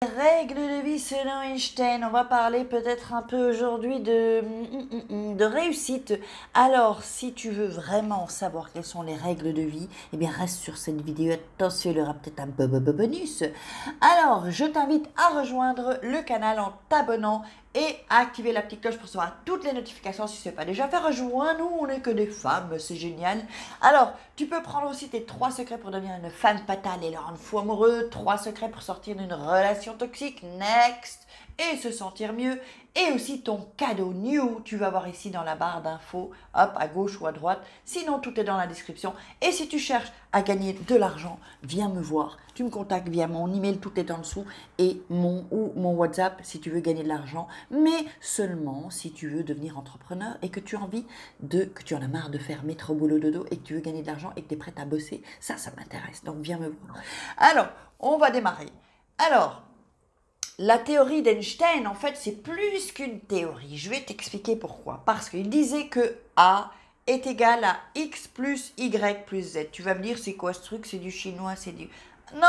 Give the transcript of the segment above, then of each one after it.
Règles de vie selon Einstein, on va parler peut-être un peu aujourd'hui de réussite. Alors, si tu veux vraiment savoir quelles sont les règles de vie, eh bien reste sur cette vidéo, attention, il y aura peut-être un bonus. Alors, je t'invite à rejoindre le canal en t'abonnant et à activer la petite cloche pour recevoir toutes les notifications si ce n'est pas déjà fait. Rejoins-nous, on n'est que des femmes, c'est génial. Alors, tu peux prendre aussi tes 3 secrets pour devenir une femme fatale et le rendre fou amoureux, 3 secrets pour sortir d'une relation toxique, next, et se sentir mieux, et aussi ton cadeau new, tu vas voir ici dans la barre d'infos, hop, à gauche ou à droite, sinon tout est dans la description, et si tu cherches à gagner de l'argent, viens me voir, tu me contactes via mon email, tout est en dessous, et mon WhatsApp si tu veux gagner de l'argent, mais seulement si tu veux devenir entrepreneur et que tu as envie que tu en as marre de faire métro boulot dodo et que tu veux gagner de l'argent et que tu es prête à bosser, ça m'intéresse, donc viens me voir. Alors, on va démarrer. Alors, la théorie d'Einstein, en fait, c'est plus qu'une théorie. Je vais t'expliquer pourquoi. Parce qu'il disait que A est égal à X plus Y plus Z. Tu vas me dire, c'est quoi ce truc? C'est du chinois, c'est du... Non.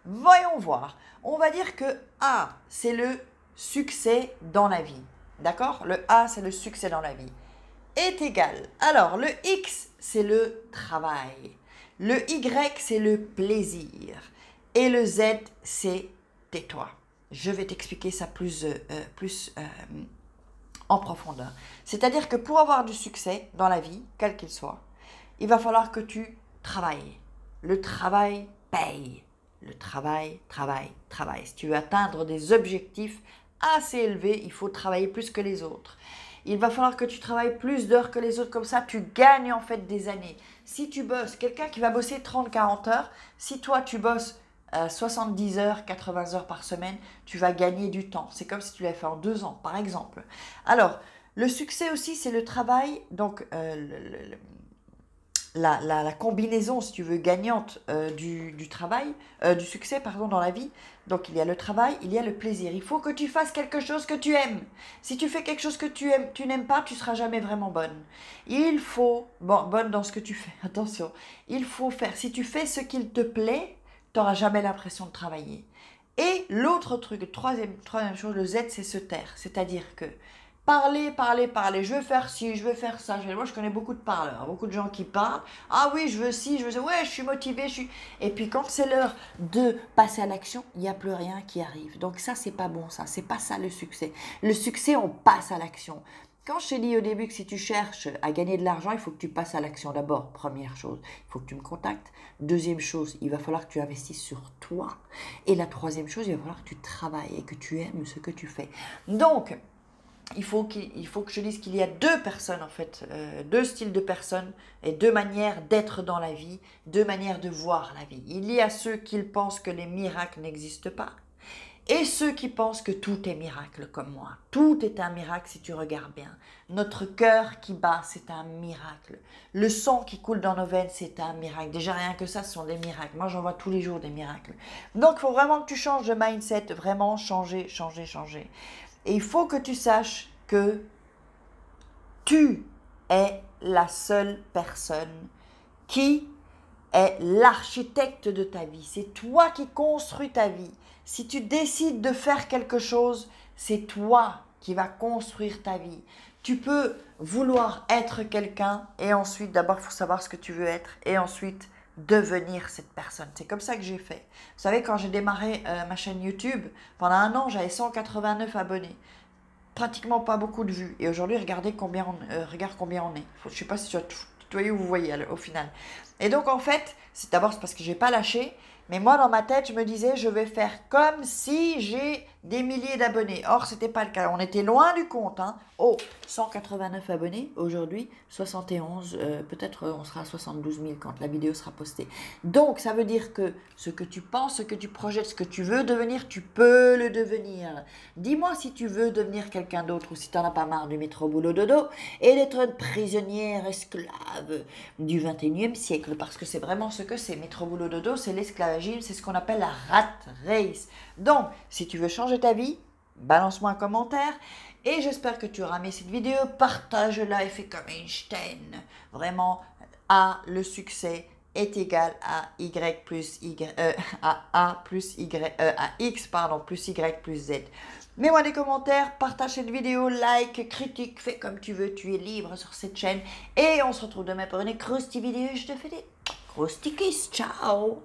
Voyons voir. On va dire que A, c'est le succès dans la vie. D'accord? Le A, c'est le succès dans la vie. Est égal. Alors, le X, c'est le travail. Le Y, c'est le plaisir. Et le Z, c'est tais-toi. Je vais t'expliquer ça plus en profondeur. C'est-à-dire que pour avoir du succès dans la vie, quel qu'il soit, il va falloir que tu travailles. Le travail paye. Le travail. Si tu veux atteindre des objectifs assez élevés, il faut travailler plus que les autres. Il va falloir que tu travailles plus d'heures que les autres, comme ça tu gagnes en fait des années. Si tu bosses, quelqu'un qui va bosser 30-40 heures, si toi tu bosses 70 heures, 80 heures par semaine, tu vas gagner du temps. C'est comme si tu l'avais fait en 2 ans, par exemple. Alors, le succès aussi, c'est le travail, donc la combinaison, si tu veux, gagnante du travail, du succès, pardon, dans la vie. Donc, il y a le travail, il y a le plaisir. Il faut que tu fasses quelque chose que tu aimes. Si tu fais quelque chose que tu aimes, tu n'aimes pas, tu seras jamais vraiment bonne. Il faut, bonne dans ce que tu fais, attention. Il faut faire, si tu fais ce qu'il te plaît, tu n'auras jamais l'impression de travailler. Et l'autre truc, troisième chose, le Z, c'est se taire. C'est-à-dire que parler, je veux faire ci, je veux faire ça. Moi, je connais beaucoup de parleurs, beaucoup de gens qui parlent. Ah oui, je veux ci, je veux ça. Ouais, je suis motivée, Et puis, quand c'est l'heure de passer à l'action, il n'y a plus rien qui arrive. Donc ça, c'est pas bon, ça. C'est pas ça le succès. Le succès, on passe à l'action. Quand je t'ai dit au début que si tu cherches à gagner de l'argent, il faut que tu passes à l'action d'abord. Première chose, il faut que tu me contactes. Deuxième chose, il va falloir que tu investisses sur toi. Et la troisième chose, il va falloir que tu travailles et que tu aimes ce que tu fais. Donc, il faut que je dise qu'il y a 2 personnes, en fait, 2 styles de personnes et 2 manières d'être dans la vie, 2 manières de voir la vie. Il y a ceux qui pensent que les miracles n'existent pas. Et ceux qui pensent que tout est miracle comme moi. Tout est un miracle si tu regardes bien. Notre cœur qui bat, c'est un miracle. Le sang qui coule dans nos veines, c'est un miracle. Déjà rien que ça, ce sont des miracles. Moi, j'en vois tous les jours des miracles. Donc, il faut vraiment que tu changes de mindset, vraiment changer. Et il faut que tu saches que tu es la seule personne qui est l'architecte de ta vie. C'est toi qui construis ta vie. Si tu décides de faire quelque chose, c'est toi qui vas construire ta vie. Tu peux vouloir être quelqu'un et ensuite, d'abord, il faut savoir ce que tu veux être et ensuite devenir cette personne. C'est comme ça que j'ai fait. Vous savez, quand j'ai démarré ma chaîne YouTube, pendant 1 an, j'avais 189 abonnés. Pratiquement pas beaucoup de vues. Et aujourd'hui, regarde combien on est. Je ne sais pas si tu as tutoyé ou vous voyez au final. Et donc, en fait, c'est parce que je n'ai pas lâché. Mais moi, dans ma tête, je me disais, je vais faire comme si j'ai des milliers d'abonnés. Or, ce n'était pas le cas. On était loin du compte. Oh, 189 abonnés. Aujourd'hui, 71. Peut-être on sera à 72 000 quand la vidéo sera postée. Donc, ça veut dire que ce que tu penses, ce que tu projettes, ce que tu veux devenir, tu peux le devenir. Dis-moi si tu veux devenir quelqu'un d'autre ou si tu n'en as pas marre du métro boulot dodo et d'être une prisonnière esclave du 21e siècle. Parce que c'est vraiment ce que c'est. Métro boulot dodo, c'est l'esclavagisme. C'est ce qu'on appelle la rat race. Donc, si tu veux changer ta vie, balance-moi un commentaire. Et j'espère que tu auras aimé cette vidéo. Partage-la et fais comme Einstein. Vraiment, le succès est égal à y plus y, à a plus y, à x pardon plus y plus z. Mets-moi des commentaires, partage cette vidéo, like, critique, fais comme tu veux, tu es libre sur cette chaîne. Et on se retrouve demain pour une croustille vidéo. Je te fais des croustilles kiss, ciao.